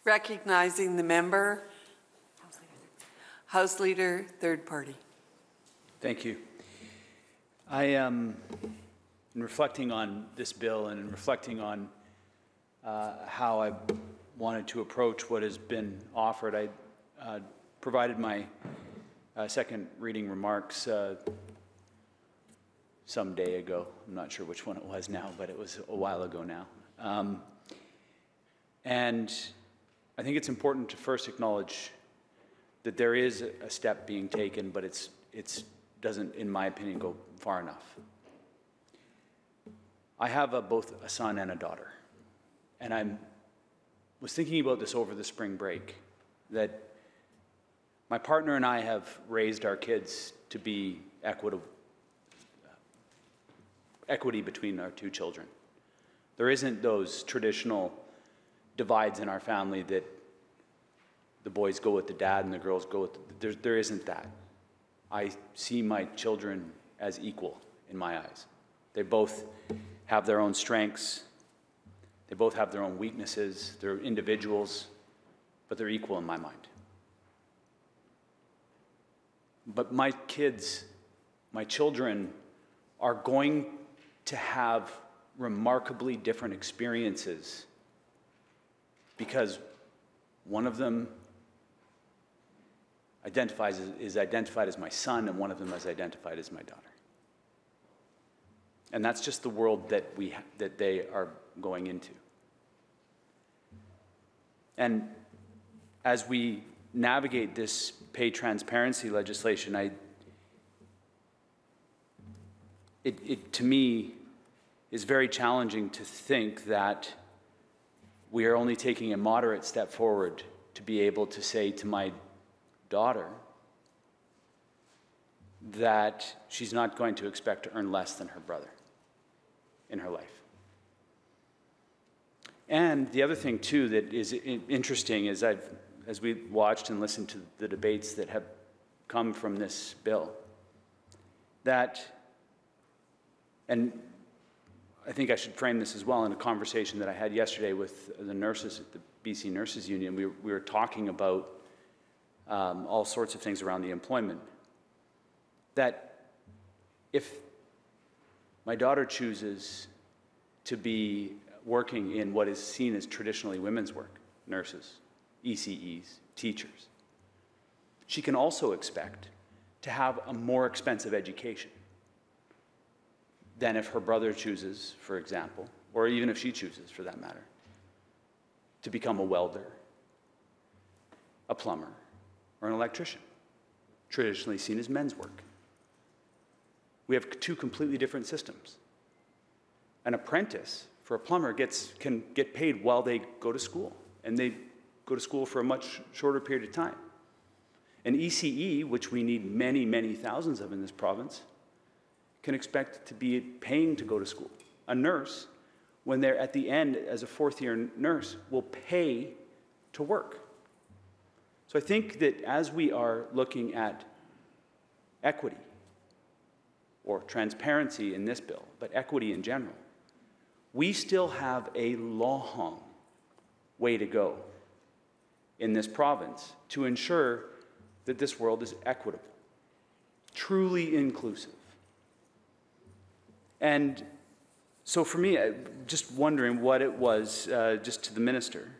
Recognizing the member. House Leader, third party. Thank you. I am in reflecting on this bill and in reflecting on how I wanted to approach what has been offered. I provided my second reading remarks some day ago. I'm not sure which one it was now, but it was a while ago now. And I think it's important to first acknowledge that there is a step being taken, but it doesn't, in my opinion, go far enough. I have both a son and a daughter, and I was thinking about this over the spring break, that my partner and I have raised our kids to be equity between our two children. There isn't those traditional divides in our family that the boys go with the dad and the girls go with there isn't that. I see my children as equal in my eyes. They both have their own strengths. They both have their own weaknesses. They're individuals, but they're equal in my mind. But my children are going to have remarkably different experiences because one of them is identified as my son, and one of them is identified as my daughter. And that's just the world that they are going into. And as we navigate this pay transparency legislation, it to me is very challenging to think that we are only taking a moderate step forward to be able to say to my daughter that she's not going to expect to earn less than her brother in her life. And the other thing, too, that is interesting is as we watched and listened to the debates that have come from this bill, and I think I should frame this as well in a conversation that I had yesterday with the nurses at the BC Nurses Union. We were talking about all sorts of things around the employment. That if my daughter chooses to be working in what is seen as traditionally women's work, nurses, ECEs, teachers, she can also expect to have a more expensive education than if her brother chooses, for example, or even if she chooses, for that matter, to become a welder, a plumber, or an electrician, traditionally seen as men's work. We have two completely different systems. An apprentice for a plumber can get paid while they go to school, and they go to school for a much shorter period of time. An ECE, which we need many, many thousands of in this province, can expect to be paying to go to school. A nurse, when they're at the end as a fourth-year nurse, will pay to work. So I think that as we are looking at equity, or transparency in this bill, but equity in general, we still have a long way to go in this province to ensure that this world is equitable, truly inclusive. And so for me, just wondering what it was, just to the minister,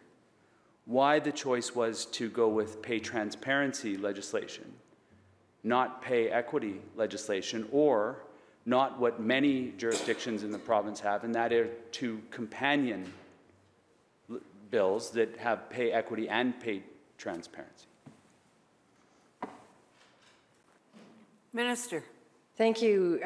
why the choice was to go with pay transparency legislation, not pay equity legislation, or not what many jurisdictions in the province have, and that are two companion bills that have pay equity and pay transparency. Minister. Thank you,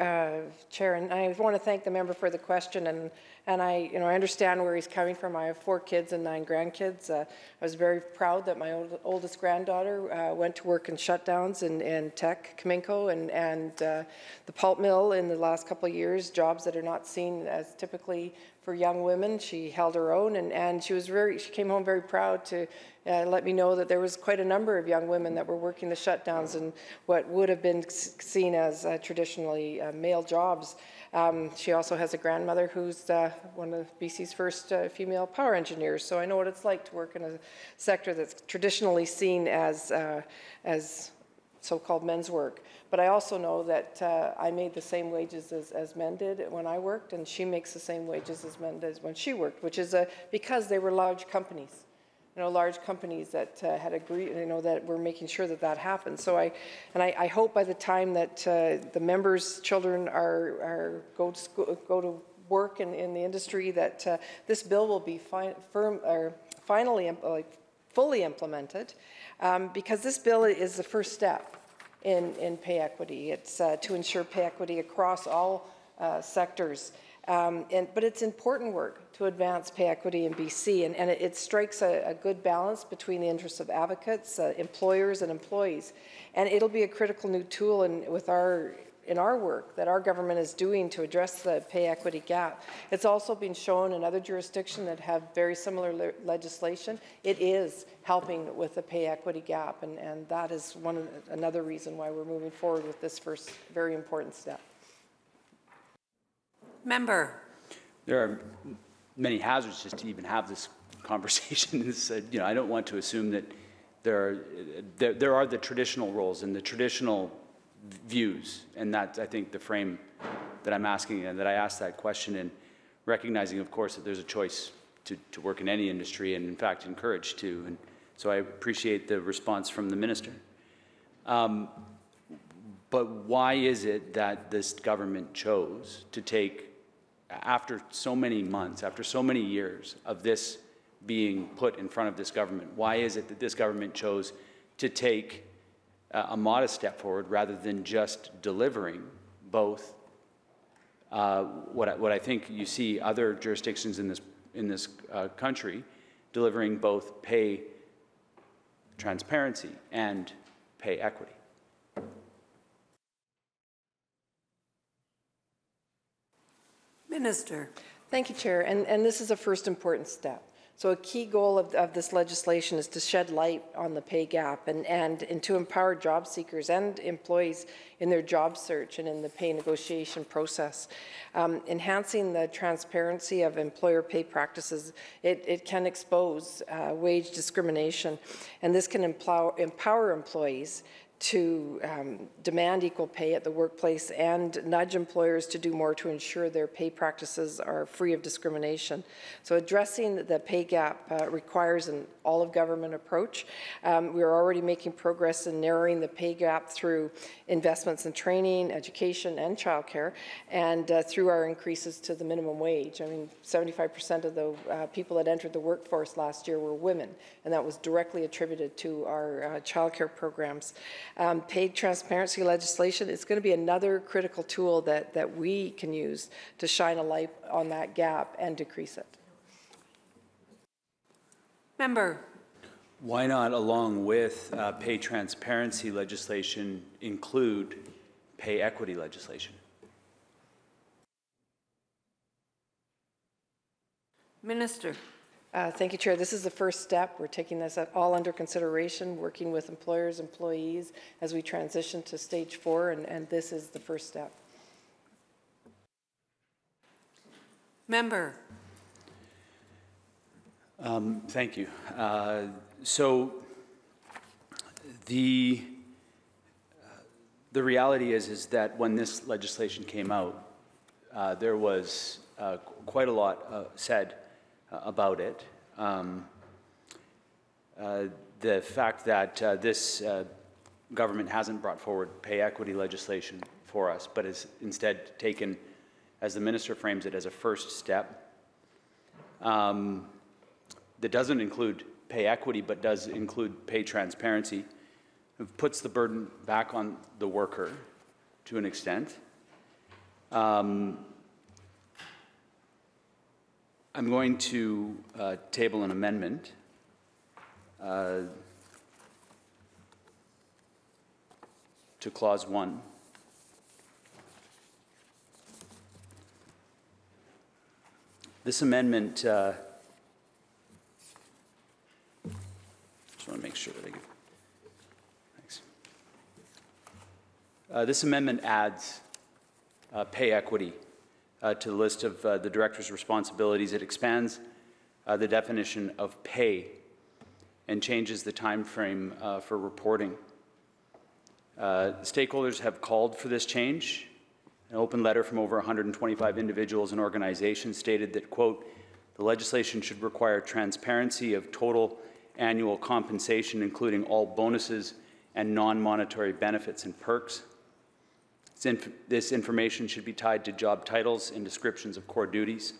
Chair, and I want to thank the member for the question, and I understand where he's coming from. I have 4 kids and 9 grandkids. I was very proud that my oldest granddaughter went to work in shutdowns in tech, Cominco, and the pulp mill in the last couple of years, jobs that are not seen as typically for young women. She held her own, and she came home very proud to let me know that there was quite a number of young women that were working the shutdowns in what would have been seen as traditionally male jobs. She also has a grandmother who's one of BC's first female power engineers, so I know what it's like to work in a sector that's traditionally seen as so-called men's work. But I also know that I made the same wages as men did when I worked, and she makes the same wages as men did when she worked, which is because they were large companies. Large companies that had agreed, that were making sure that that happened. So I hope by the time that the members' children go to work in the industry, that this bill will be finally fully implemented, because this bill is the first step in pay equity. It's to ensure pay equity across all sectors. But it's important work to advance pay equity in BC, and it strikes a good balance between the interests of advocates, employers, and employees. And it'll be a critical new tool in our work that our government is doing to address the pay equity gap. It's also been shown in other jurisdictions that have very similar legislation. It is helping with the pay equity gap, and that is another reason why we're moving forward with this first very important step. Member. There are many hazards just to even have this conversation. I don't want to assume that there are the traditional roles and the traditional views, and that's, I think, the frame that I'm asking, and that I asked that question in, recognizing, of course, that there's a choice to work in any industry, and in fact encouraged to. And so I appreciate the response from the minister. But why is it that this government chose to take, after so many months, after so many years of this being put in front of this government, why is it that this government chose to take a modest step forward rather than just delivering both what I think you see other jurisdictions in this country delivering both pay transparency and pay equity? Minister. Thank you, Chair. And this is a first important step. So a key goal of this legislation is to shed light on the pay gap and to empower job seekers and employees in their job search and in the pay negotiation process. Enhancing the transparency of employer pay practices, it can expose wage discrimination, and this can empower employees to demand equal pay at the workplace and nudge employers to do more to ensure their pay practices are free of discrimination. So addressing the pay gap requires an all-of-government approach. We are already making progress in narrowing the pay gap through investments in training, education, and childcare, and through our increases to the minimum wage. I mean, 75% of the people that entered the workforce last year were women, and that was directly attributed to our childcare programs. Paid transparency legislation is going to be another critical tool that we can use to shine a light on that gap and decrease it. Member. Why not, along with pay transparency legislation, include pay equity legislation? Minister. Thank you, Chair. This is the first step. We're taking this all under consideration, working with employers, employees, as we transition to stage 4, and this is the first step. Member. Thank you. So the reality is that when this legislation came out, there was quite a lot said about it. The fact that this government hasn't brought forward pay equity legislation for us, but has instead taken, as the minister frames it, as a first step, that doesn't include pay equity but does include pay transparency, it puts the burden back on the worker to an extent. I'm going to table an amendment to Clause 1. This amendment, just want to make sure that I get, thanks. This amendment adds pay equity to the list of the director's responsibilities. It expands the definition of pay and changes the time frame for reporting. Stakeholders have called for this change. An open letter from over 125 individuals and organizations stated that, quote, the legislation should require transparency of total annual compensation, including all bonuses and non-monetary benefits and perks. This information should be tied to job titles and descriptions of core duties.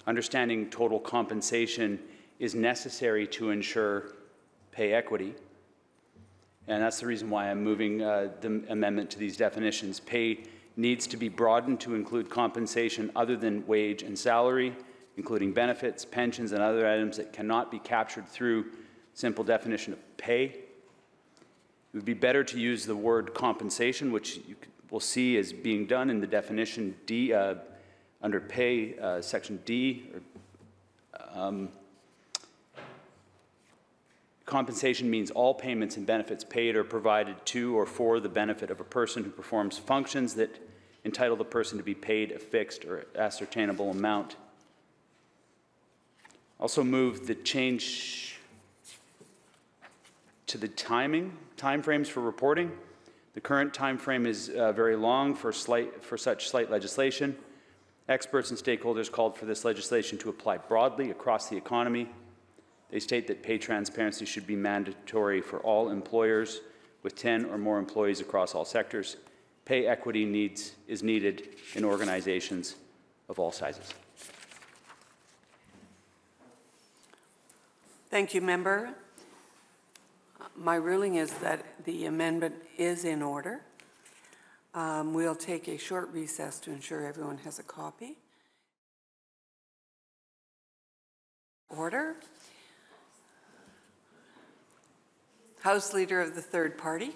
Understanding total compensation is necessary to ensure pay equity. And that's the reason why I'm moving the amendment to these definitions. Pay needs to be broadened to include compensation other than wage and salary, including benefits, pensions, and other items that cannot be captured through simple definition of pay. It would be better to use the word compensation, which you will see is being done in the definition D, under pay, section D. Compensation means all payments and benefits paid or provided to or for the benefit of a person who performs functions that entitle the person to be paid a fixed or ascertainable amount. Also move the change to the time frames for reporting. The current time frame is very long for such slight legislation. Experts and stakeholders called for this legislation to apply broadly across the economy. They state that pay transparency should be mandatory for all employers with 10 or more employees across all sectors. Pay equity is needed in organizations of all sizes. Thank you, member. My ruling is that the amendment is in order. We'll take a short recess to ensure everyone has a copy. Order. House Leader of the Third Party.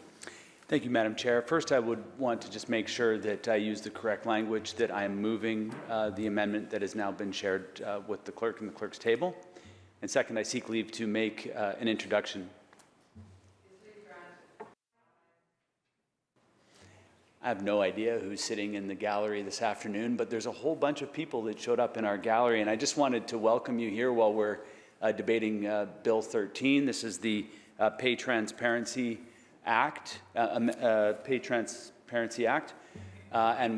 Thank you, Madam Chair. First, I would want to just make sure that I use the correct language, that I am moving the amendment that has now been shared with the clerk and the clerk's table. And second, I seek leave to make an introduction. I have no idea who's sitting in the gallery this afternoon, but there's a whole bunch of people that showed up in our gallery, and I just wanted to welcome you here while we're debating Bill 13. This is the Pay Transparency Act, and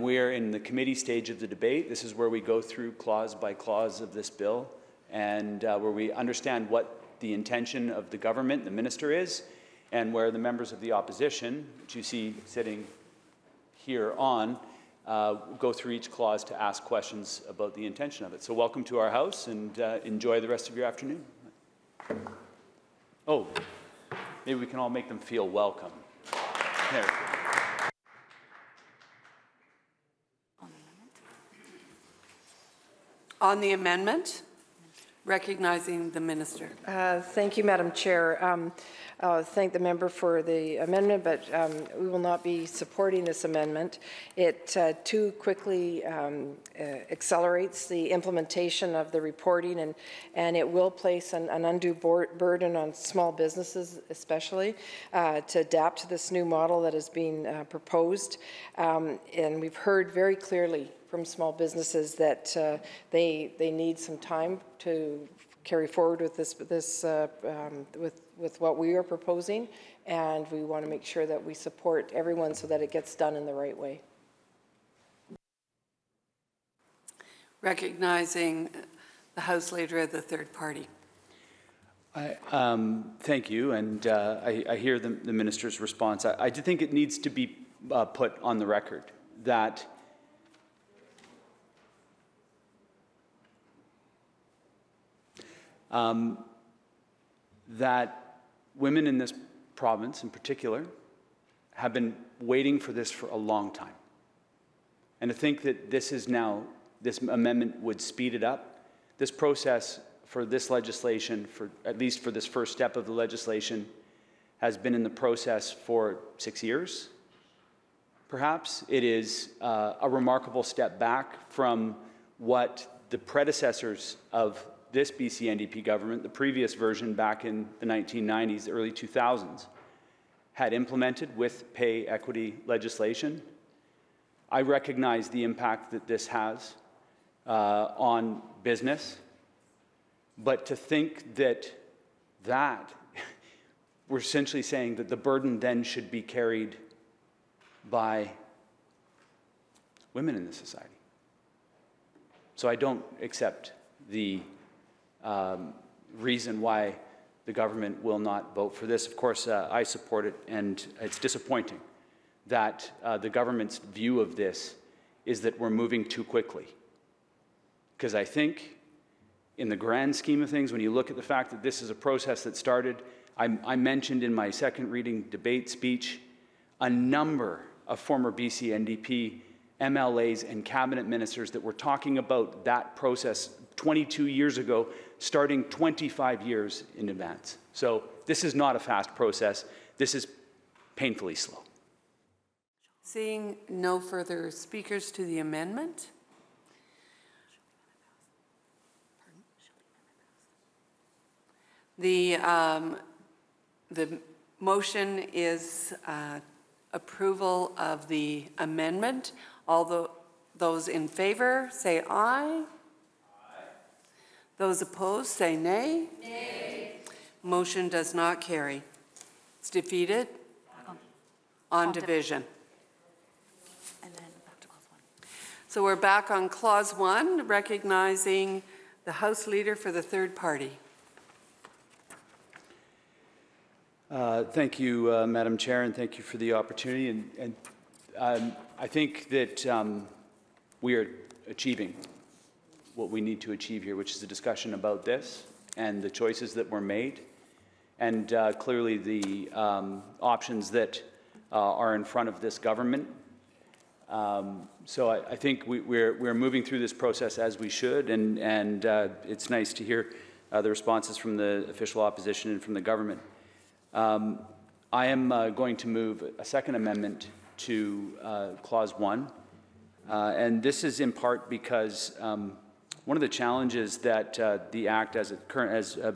we're in the committee stage of the debate. This is where we go through clause by clause of this bill, and where we understand what the intention of the government, the minister, is, and where the members of the opposition, which you see sitting here on, go through each clause to ask questions about the intention of it. So welcome to our House, and enjoy the rest of your afternoon. Oh, maybe we can all make them feel welcome. There we go. On the amendment, recognizing the minister. Thank you, Madam Chair. Thank the member for the amendment, but we will not be supporting this amendment. It too quickly accelerates the implementation of the reporting, and it will place an undue burden on small businesses, especially, to adapt to this new model that is being proposed. And we've heard very clearly from small businesses that they need some time to carry forward with with what we are proposing, and we want to make sure that we support everyone so that it gets done in the right way. Recognizing the House Leader of the Third Party. Thank you, and I hear the minister's response. I do think it needs to be put on the record that that women in this province in particular have been waiting for this for a long time. And to think that this amendment would speed it up, this process for this legislation, at least for this first step of the legislation, has been in the process for 6 years, perhaps. It is a remarkable step back from what the predecessors of this BC NDP government, the previous version back in the 1990s, early 2000s, had implemented with pay equity legislation. I recognize the impact that this has on business, but to think that we're essentially saying that the burden then should be carried by women in the society. So I don't accept the reason why the government will not vote for this. Of course, I support it, and it's disappointing that the government's view of this is that we're moving too quickly. Because I think, in the grand scheme of things, when you look at the fact that this is a process that started, I mentioned in my second reading debate speech a number of former BC NDP MLAs and cabinet ministers that were talking about that process 22 years ago, starting 25 years in advance. So this is not a fast process. This is painfully slow. Seeing no further speakers to the amendment, the motion is approval of the amendment. All those in favor say aye. Aye. Those opposed say nay. Nay. Motion does not carry. It's defeated on division. And then back to clause 1. So we're back on clause 1, recognizing the House Leader for the third party. Thank you, Madam Chair, and thank you for the opportunity. I think that we are achieving what we need to achieve here, which is a discussion about this and the choices that were made, and clearly the options that are in front of this government. So I think we're moving through this process as we should, and it's nice to hear the responses from the official opposition and from the government. I am going to move a second amendment to Clause 1, and this is in part because one of the challenges that the Act, as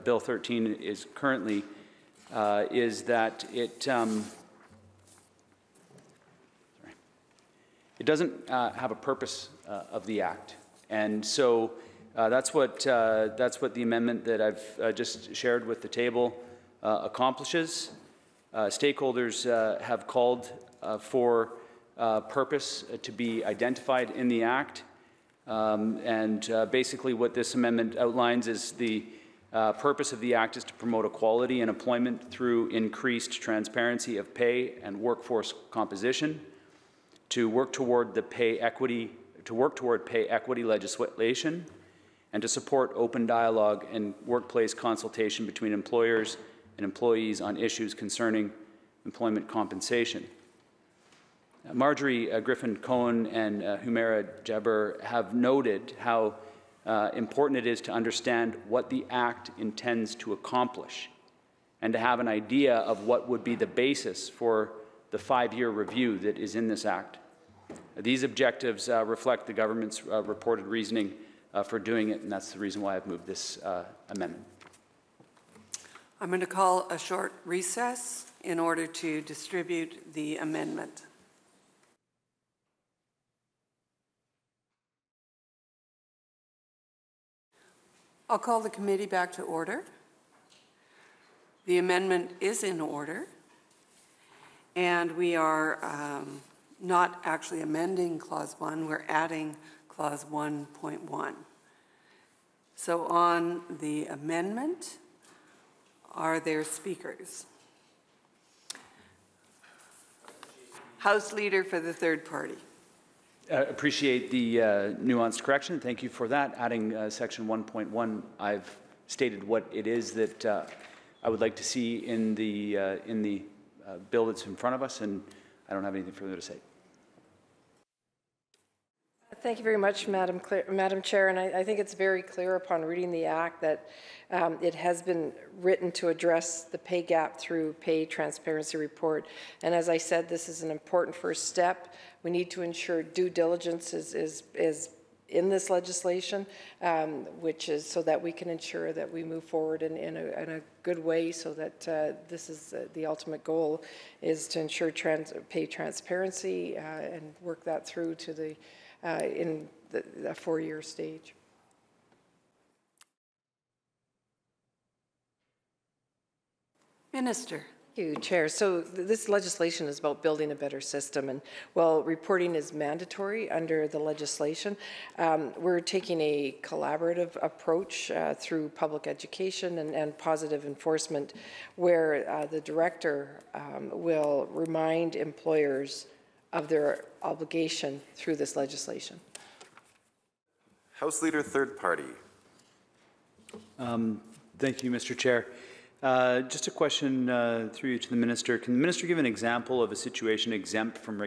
Bill 13 is currently, is that it doesn't have a purpose of the Act, and so that's what the amendment that I've just shared with the table accomplishes. Stakeholders have called for purpose to be identified in the Act, and basically what this amendment outlines is the purpose of the Act is to promote equality in employment through increased transparency of pay and workforce composition, to work toward pay equity legislation, and to support open dialogue and workplace consultation between employers and employees on issues concerning employment compensation. Marjorie Griffin-Cohen and Humaira Jabber have noted how important it is to understand what the Act intends to accomplish and to have an idea of what would be the basis for the 5-year review that is in this Act. These objectives reflect the government's reported reasoning for doing it, and that's the reason why I've moved this amendment. I'm going to call a short recess in order to distribute the amendment. I'll call the committee back to order. The amendment is in order, and we are not actually amending Clause 1, we're adding Clause 1.1. So on the amendment, are there speakers? House Leader for the third party. Appreciate the nuanced correction. Thank you for that. Adding section 1.1, I've stated what it is that I would like to see in the bill that's in front of us, and I don't have anything further to say. Thank you very much, Madam Chair, and I think it's very clear upon reading the Act that it has been written to address the pay gap through pay transparency report. And as I said, this is an important first step. We need to ensure due diligence is in this legislation, which is so that we can ensure that we move forward in a good way, so that this is the ultimate goal, is to ensure pay transparency and work that through to the in the 4-year stage. Minister. Thank you, Chair. So this legislation is about building a better system, and while reporting is mandatory under the legislation, we're taking a collaborative approach through public education and positive enforcement, where the director will remind employers of their obligation through this legislation. House Leader, third party. Thank you, Mr. Chair. Just a question through you to the Minister. Can the Minister give an example of a situation exempt from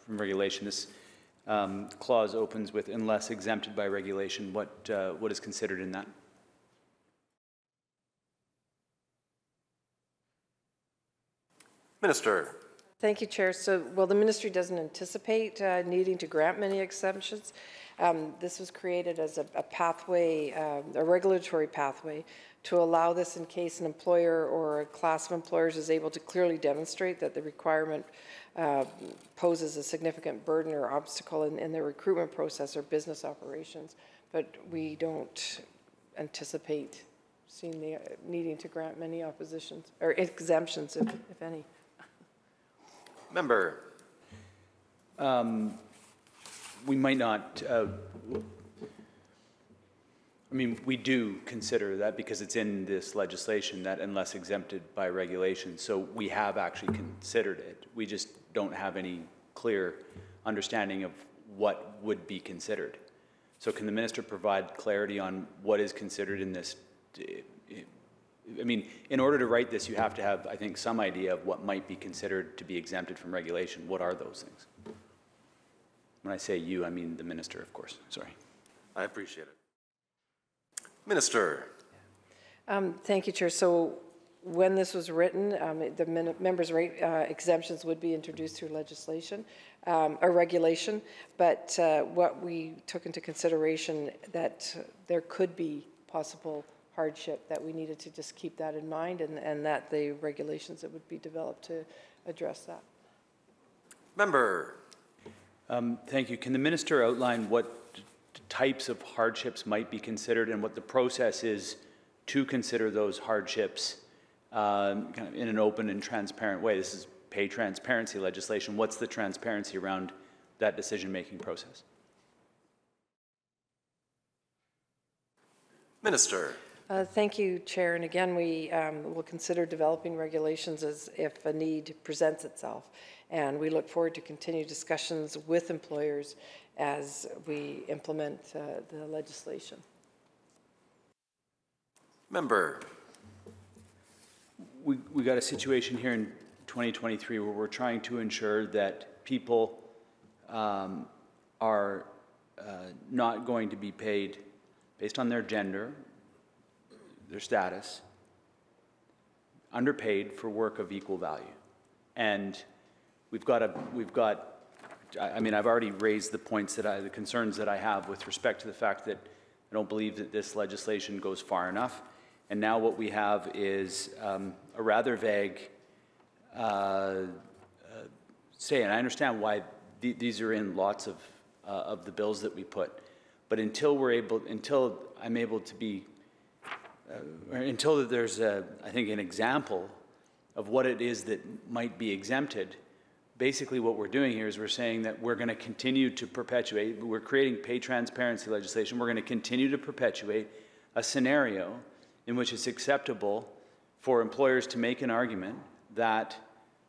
regulation? This clause opens with "unless exempted by regulation." What is considered in that? Minister. Thank you, Chair. So, well, the Ministry doesn't anticipate needing to grant many exemptions. This was created as a pathway, a regulatory pathway, to allow this in case an employer or a class of employers is able to clearly demonstrate that the requirement poses a significant burden or obstacle in their recruitment process or business operations. But we don't anticipate seeing the needing to grant many oppositions or exemptions, if any. Member. We might not, I mean, we do consider that because it's in this legislation that unless exempted by regulation. So we have actually considered it. We just don't have any clear understanding of what would be considered. So can the Minister provide clarity on what is considered in this? I mean, in order to write this, you have to have, I think, some idea of what might be considered to be exempted from regulation. What are those things? When I say you, I mean the Minister, of course. Sorry. I appreciate it. Minister. Thank you, Chair. So when this was written, the members' right exemptions would be introduced through legislation or regulation, but what we took into consideration that there could be possible hardship, that we needed to just keep that in mind, and that the regulations that would be developed to address that. Member. Thank you. Can the Minister outline what types of hardships might be considered and what the process is to consider those hardships kind of in an open and transparent way? This is pay transparency legislation. What's the transparency around that decision-making process? Minister. Thank you, Chair. And again, we will consider developing regulations as if a need presents itself. And we look forward to continued discussions with employers as we implement the legislation. Member. We got a situation here in 2023 where we're trying to ensure that people are not going to be paid based on their gender, their status, underpaid for work of equal value. And I mean, I've already raised the points the concerns that I have with respect to the fact that I don't believe that this legislation goes far enough. And now what we have is a rather vague say, and I understand why these are in lots of the bills that we put, but until I'm able to be, until there's I think an example of what it is that might be exempted, basically what we're doing here is we're saying that we're going to continue to perpetuate, we're creating pay transparency legislation, we're going to continue to perpetuate a scenario in which it's acceptable for employers to make an argument that,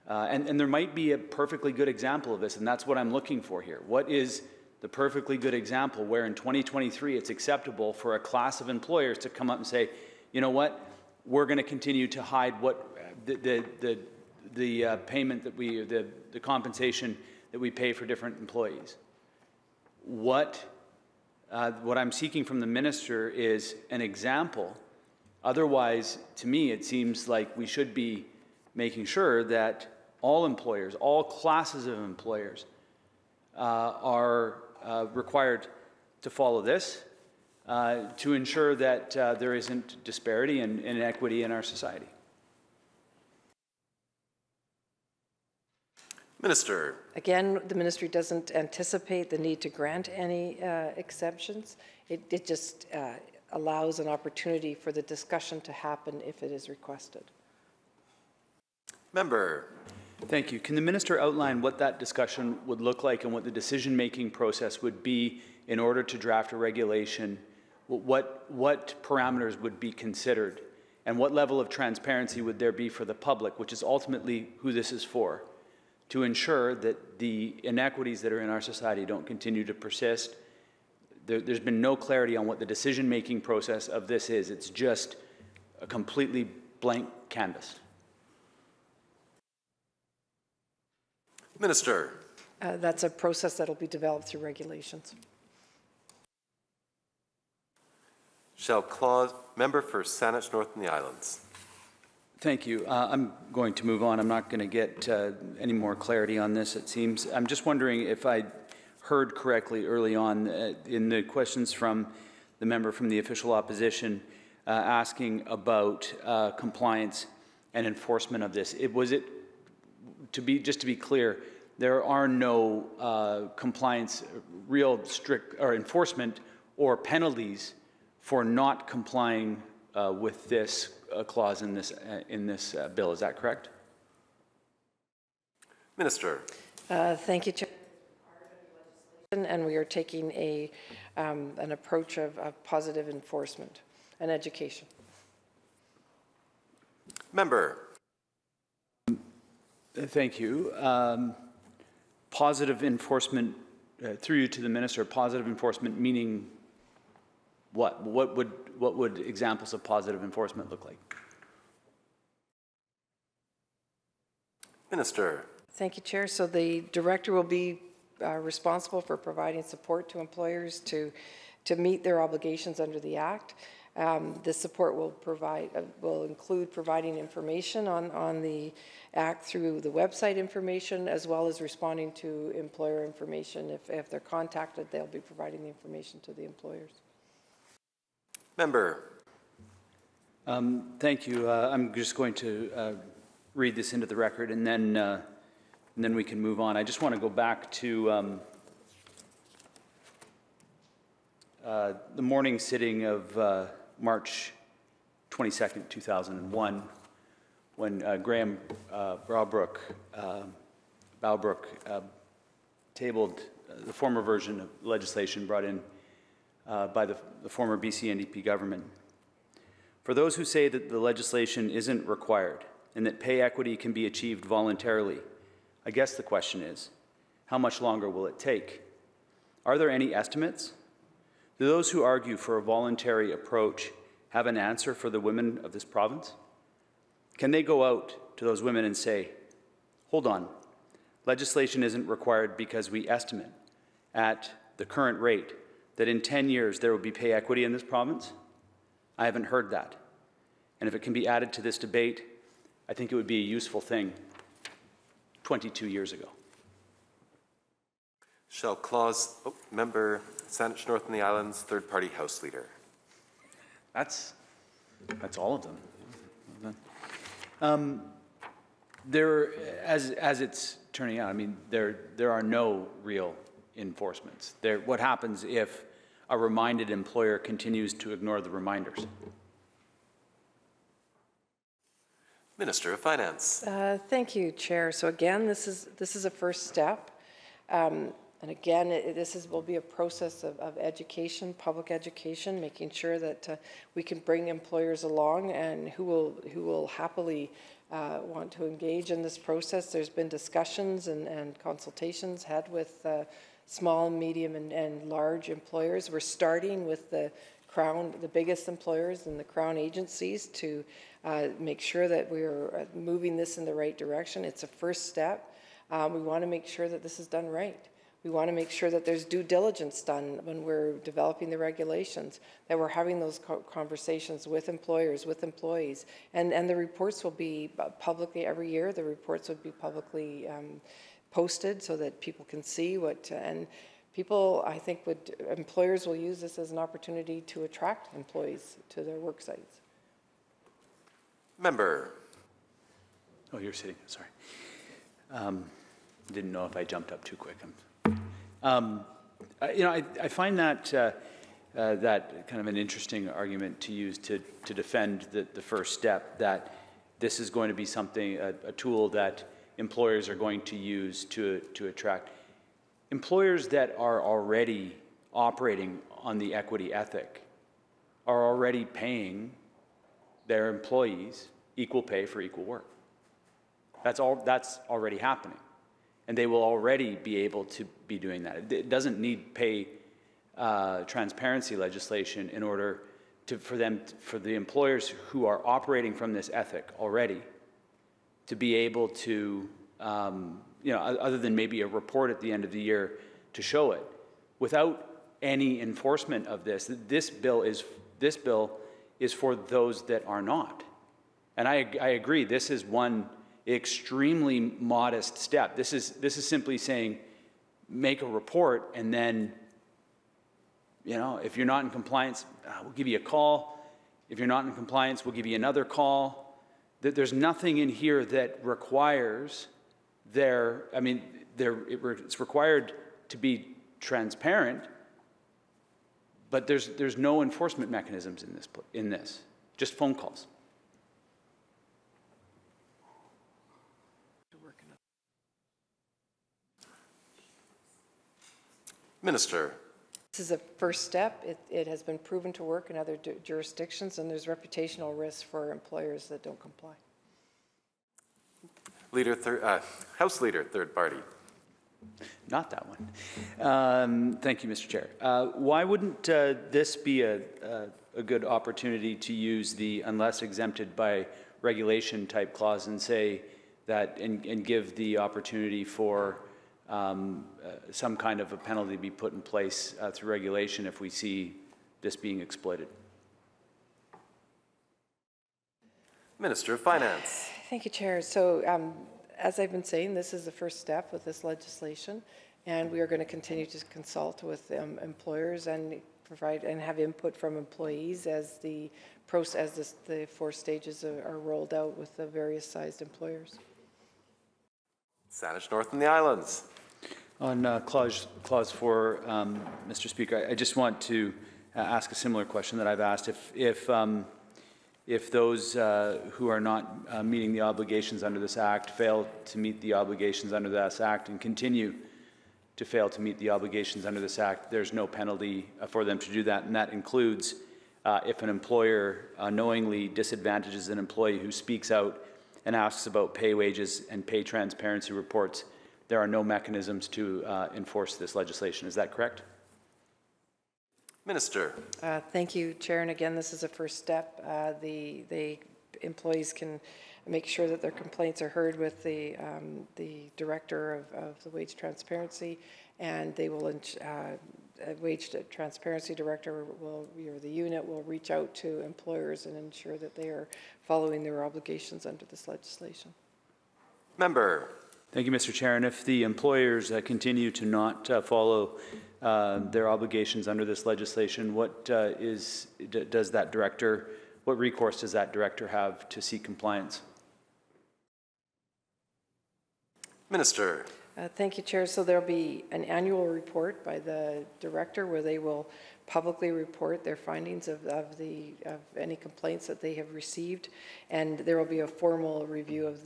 and there might be a perfectly good example of this, and that's what I'm looking for here. What is the perfectly good example where in 2023 it's acceptable for a class of employers to come up and say, you know what, we're going to continue to hide what the payment that the compensation that we pay for different employees. What I'm seeking from the Minister is an example. Otherwise, to me, it seems like we should be making sure that all employers, all classes of employers are required to follow this to ensure that there isn't disparity and inequity in our society. Minister. Again, the ministry doesn't anticipate the need to grant any exceptions. It just allows an opportunity for the discussion to happen if it is requested. Member. Thank you. Can the minister outline what that discussion would look like and what the decision-making process would be in order to draft a regulation? What parameters would be considered, and what level of transparency would there be for the public, which is ultimately who this is for, to ensure that the inequities that are in our society don't continue to persist? There's been no clarity on what the decision-making process of this is. It's just a completely blank canvas. Minister. That's a process that will be developed through regulations. Member for Saanich North and the Islands. Thank you. I'm going to move on. I'm not going to get any more clarity on this, it seems. I'm just wondering if I heard correctly early on in the questions from the member from the official opposition asking about compliance and enforcement of this. Just to be clear, there are no compliance, real strict or enforcement or penalties for not complying with this clause in this bill. Is that correct? Minister. Thank you, Chair. And we are taking an approach of positive enforcement and education. Member. Thank you. Positive enforcement, through you to the minister, positive enforcement meaning what? What would examples of positive enforcement look like? Minister. Thank you, Chair. So the director will be responsible for providing support to employers to meet their obligations under the Act. This support will include providing information on the Act through the website information, as well as responding to employer information. If they're contacted, they'll be providing the information to the employers. Member. Thank you. I'm just going to read this into the record, and then we can move on. I just want to go back to the morning sitting of March 22nd, 2001, when Graham Bowbrook tabled the former version of legislation brought in by the former BC NDP government. For those who say that the legislation isn't required and that pay equity can be achieved voluntarily, I guess the question is, how much longer will it take? Are there any estimates? Do those who argue for a voluntary approach have an answer for the women of this province? Can they go out to those women and say, hold on, legislation isn't required because we estimate at the current rate that in 10 years there will be pay equity in this province? I haven't heard that. And if it can be added to this debate, I think it would be a useful thing 22 years ago. Member Saanich North and the Islands, third party House Leader. That's all of them. As it's turning out, I mean, there are no real enforcements. What happens if a reminded employer continues to ignore the reminders? Minister of Finance. Thank you, Chair. So again, this is a first step. And again, will be a process of education, public education, making sure that we can bring employers along and who will happily want to engage in this process. There's been discussions and consultations had with small, medium, and large employers. We're starting with the Crown, the biggest employers and the Crown agencies, to make sure that we're moving this in the right direction. It's a first step. We want to make sure that this is done right. We want to make sure that there's due diligence done when we're developing the regulations, that we're having those conversations with employers, with employees. And the reports will be publicly every year. The reports would be publicly posted so that people can see what, and people, I think, employers will use this as an opportunity to attract employees to their work sites. Member. Oh, you're sitting, sorry. Didn't know if I jumped up too quick. I find that that kind of an interesting argument to use to defend the first step, that this is going to be something, a tool that employers are going to use to attract. Employers that are already operating on the equity ethic are already paying their employees equal pay for equal work. That's already happening. And they will already be able to be doing that. It doesn't need pay transparency legislation in order for the employers who are operating from this ethic already to be able to, other than maybe a report at the end of the year to show it, without any enforcement of this. This bill is for those that are not. And I agree, this is one extremely modest step. This is simply saying, make a report, and then, if you're not in compliance, we'll give you a call. If you're not in compliance, we'll give you another call. There's nothing in here that requires it's required to be transparent, but there's no enforcement mechanisms in this, just phone calls. Minister. This is a first step. It has been proven to work in other jurisdictions, and there's reputational risks for employers that don't comply. House Leader, third party. Not that one. Thank you, Mr. Chair. Why wouldn't this be a good opportunity to use the unless exempted by regulation type clause and say that, and give the opportunity for some kind of a penalty be put in place through regulation if we see this being exploited? Minister of Finance. Thank you, Chair. So as I've been saying, this is the first step with this legislation, and we are going to continue to consult with employers and provide and have input from employees as the process, the 4 stages are rolled out with the various sized employers. Saanich North and the Islands. On clause 4, Mr. Speaker, I just want to ask a similar question that I've asked. If those who are not meeting the obligations under this Act fail to meet the obligations under this Act and continue to fail to meet the obligations under this Act, there's no penalty for them to do that, and that includes if an employer knowingly disadvantages an employee who speaks out and asks about pay, wages, and pay transparency reports. There are no mechanisms to enforce this legislation. Is that correct? Minister. Thank you, Chair. And again, this is a first step. The employees can make sure that their complaints are heard with the director of the wage transparency, and they will wage transparency director or the unit will reach out to employers and ensure that they are following their obligations under this legislation. Member. Thank you, Mr. Chair. And if the employers continue to not follow their obligations under this legislation, what recourse does that director have to seek compliance? Minister. Thank you, Chair. So there'll be an annual report by the director where they will publicly report their findings of any complaints that they have received, and there will be a formal review of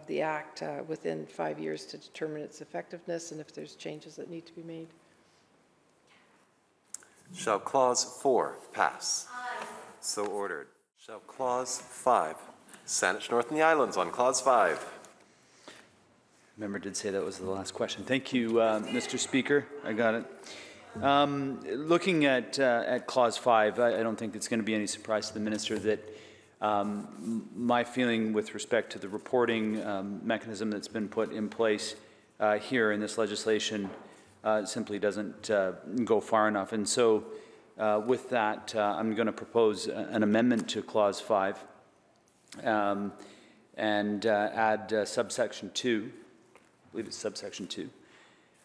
the Act within 5 years to determine its effectiveness and if there's changes that need to be made. Shall Clause 4 pass? Aye. So ordered. Shall Clause 5? Saanich North and the Islands on Clause 5. Member did say that was the last question. Thank you, Mr. Speaker. I got it. Looking at Clause 5, I don't think it's going to be any surprise to the Minister that my feeling with respect to the reporting mechanism that's been put in place here in this legislation simply doesn't go far enough. And so with that, I'm going to propose an amendment to Clause 5 and add subsection 2. I believe it's subsection 2,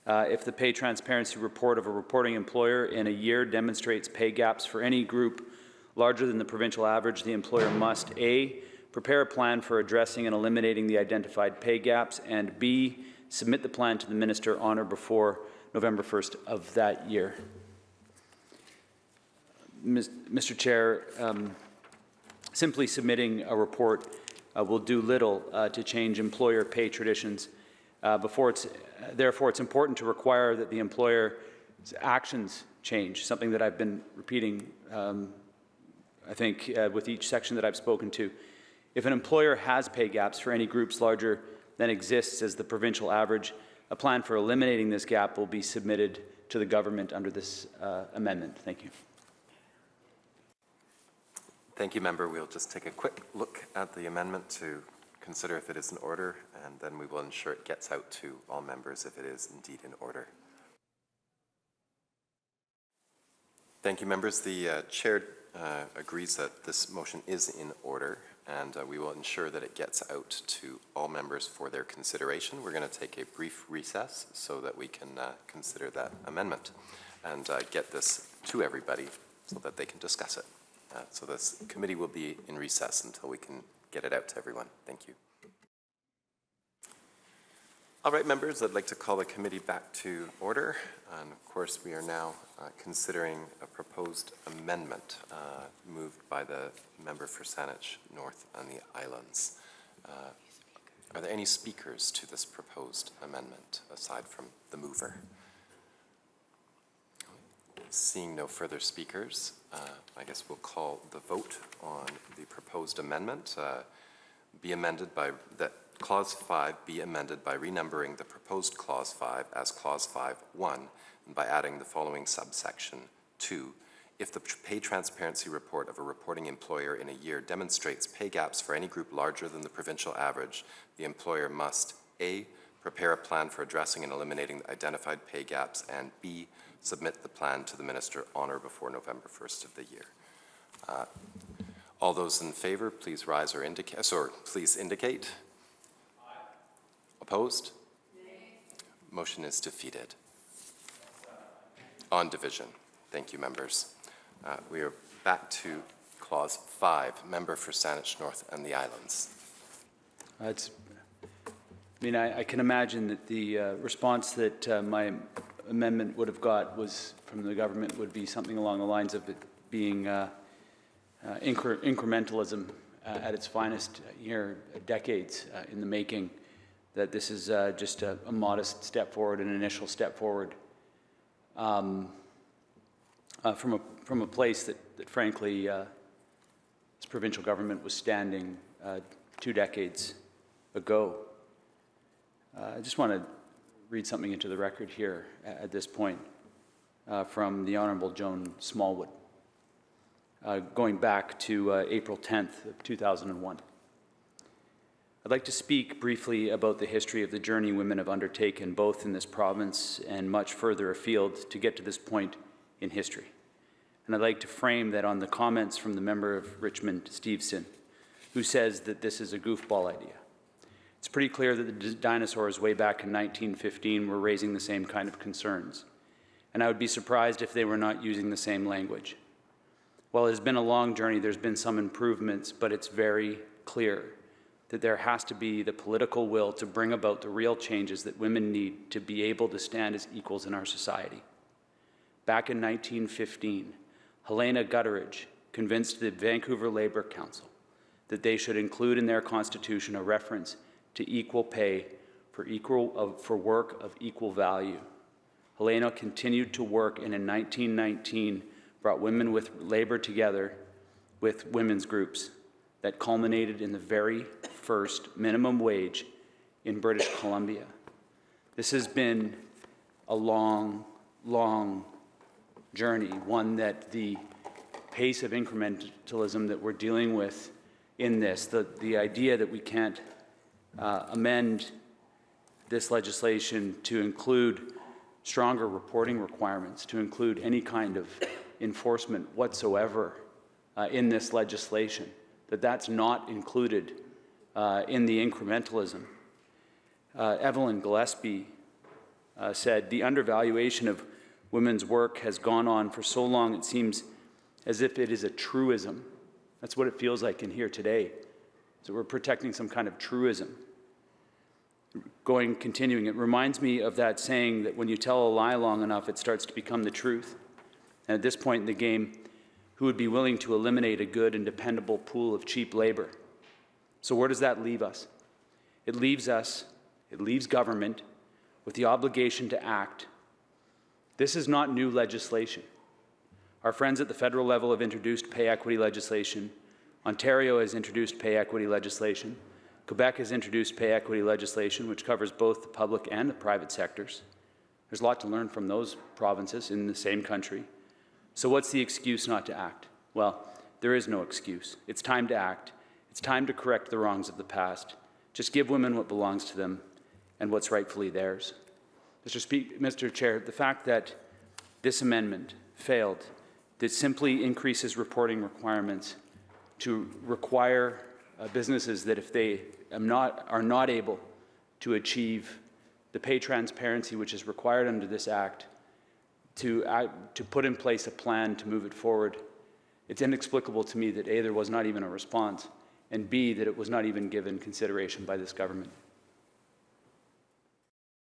If the pay transparency report of a reporting employer in a year demonstrates pay gaps for any group larger than the provincial average, the employer must A, prepare a plan for addressing and eliminating the identified pay gaps, and B, submit the plan to the minister on or before November 1st of that year. Mr. Chair, simply submitting a report will do little to change employer pay traditions. Therefore, it's important to require that the employer's actions change, something that I've been repeating, I think, with each section that I've spoken to. If an employer has pay gaps for any groups larger than exists as the provincial average, a plan for eliminating this gap will be submitted to the government under this amendment. Thank you. Thank you, member. We'll just take a quick look at the amendment to consider if it is in order, and then we will ensure it gets out to all members if it is indeed in order. Thank you, members. The chair agrees that this motion is in order, and we will ensure that it gets out to all members for their consideration. We're going to take a brief recess so that we can consider that amendment and get this to everybody so that they can discuss it. So this committee will be in recess until we can get it out to everyone. Thank you. All right, members, I'd like to call the committee back to order. And of course, we are now considering a proposed amendment moved by the member for Saanich North and the Islands. Are there any speakers to this proposed amendment aside from the mover? Seeing no further speakers, I guess we'll call the vote on the proposed amendment. Be amended by that Clause 5 be amended by renumbering the proposed Clause 5 as Clause 5(1) and by adding the following subsection 2. If the pay transparency report of a reporting employer in a year demonstrates pay gaps for any group larger than the provincial average, the employer must A, prepare a plan for addressing and eliminating the identified pay gaps, and B, submit the plan to the minister on or before November 1st of the year. All those in favor, please rise or indicate. Please indicate. Aye. Opposed? Nay. Motion is defeated. On division. Thank you, members. We are back to Clause 5, member for Saanich North and the Islands. I can imagine that the response that my amendment would have got was from the government would be something along the lines of it being incrementalism at its finest here, decades in the making, that this is just a modest step forward, an initial step forward from a place that frankly this provincial government was standing 2 decades ago. I just want to read something into the record here at this point from the Honourable Joan Smallwood, going back to April 10th of 2001. I'd like to speak briefly about the history of the journey women have undertaken both in this province and much further afield to get to this point in history. And I'd like to frame that on the comments from the member of Richmond, Stevenson, who says that this is a goofball idea. It's pretty clear that the dinosaurs way back in 1915 were raising the same kind of concerns, and I would be surprised if they were not using the same language. While it has been a long journey, there's been some improvements, but it's very clear that there has to be the political will to bring about the real changes that women need to be able to stand as equals in our society. Back in 1915, Helena Gutteridge convinced the Vancouver Labour Council that they should include in their constitution a reference to equal pay for work of equal value. Helena continued to work, and in 1919 brought women with labor together with women's groups that culminated in the very first minimum wage in British Columbia. This has been a long, long journey, one that the pace of incrementalism that we're dealing with in this, the idea that we can't amend this legislation to include stronger reporting requirements, to include any kind of enforcement whatsoever in this legislation, that's not included in the incrementalism. Evelyn Gillespie said, the undervaluation of women's work has gone on for so long it seems as if it is a truism. That's what it feels like in here today. So we're protecting some kind of truism. Continuing, it reminds me of that saying that when you tell a lie long enough, it starts to become the truth. And at this point in the game, who would be willing to eliminate a good and dependable pool of cheap labor? So where does that leave us? It leaves government with the obligation to act. This is not new legislation. Our friends at the federal level have introduced pay equity legislation. Ontario has introduced pay equity legislation. Quebec has introduced pay equity legislation, which covers both the public and the private sectors. There's a lot to learn from those provinces in the same country. So what's the excuse not to act? Well, there is no excuse. It's time to act. It's time to correct the wrongs of the past. Just give women what belongs to them and what's rightfully theirs. Mr. Chair, the fact that this amendment failed, that simply increases reporting requirements to require businesses that if they are not able to achieve the pay transparency which is required under this Act, to put in place a plan to move it forward, it's inexplicable to me that A, there was not even a response, and B, that it was not even given consideration by this government.